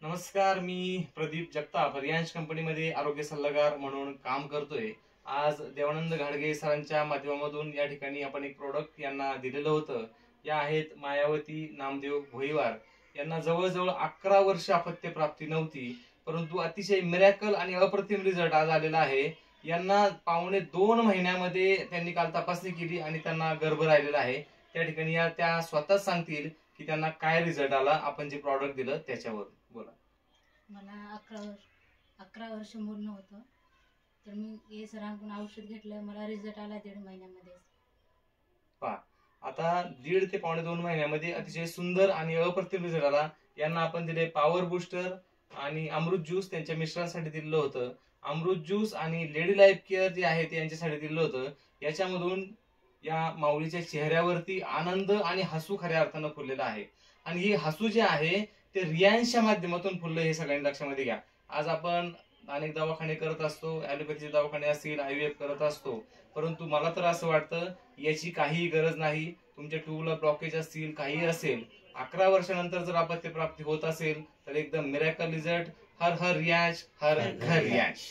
नमस्कार, मी प्रदीप जगताप रियांश कंपनीमध्ये आरोग्य सल्लागार म्हणून काम करतोय। आज देवानंद घाडगे सरांच्या माध्यमातून या ठिकाणी आपण एक प्रोडक्ट यांना दिलेलं होतं। या आहेत मायावती नामदेव भोईवार। यांना जवळजवळ 11 वर्ष अपत्य प्राप्ती नव्हती, परंतु अतिशय मिरॅकल आणि अप्रतिम रिझल्ट आज आलेला आहे। यांना पावणे 2 महिन्यामध्ये त्यांनी काल तपासणी केली आणि त्यांना गर्भ राहिलेला आहे। त्या ठिकाणी त्या स्वतःच सांगतील की त्यांना काय रिझल्ट आला आपण जे प्रॉडक्ट दिलं त्याच्यावर। बोला। मला 11 वर्ष पूर्ण होतं, तर मी हे सरांकडून औषध घेतलं, मला रिझल्ट आला 1.5 महिन्यामध्ये। पहा, आता 1.5 ते पावणे 2 महिन्यामध्ये अतिशय सुंदर आणि अप्रतिम रिझल्ट आला। यांना आपण दिले पॉवर बूस्टर आणि अमृत ज्यूस त्यांच्या मिस्टरांसाठी दिलेलं होतं। अमृत ज्यूस आणि लेडी लाईफ केअर जे आहे ते यांच्यासाठी दिलेलं होतं। याच्यामधून या माऊलीच्या चेहऱ्यावरती आनंद आणि हसू खऱ्या अर्थानं फुललेला आहे। आणि हे हसू जे आहे ते रियांशच्या माध्यमातून फुललं, हे सगळ्यांनी लक्षामध्ये घ्या। आज आपण अनेक दवाखाने करत असतो, ॲलोपॅथीचे दवाखाने असतील, IVF करत असतो, परंतु मला तर असं वाटतं याची काही गरज नाही। तुमचे ट्यूबला ब्लॉकेज असतील, काही असेल, 11 वर्षानंतर जर अपत्य प्राप्ती होत असेल तर एकदम मिरॅकल रिझल्ट। हर हर रियांश, हर घर रियांश।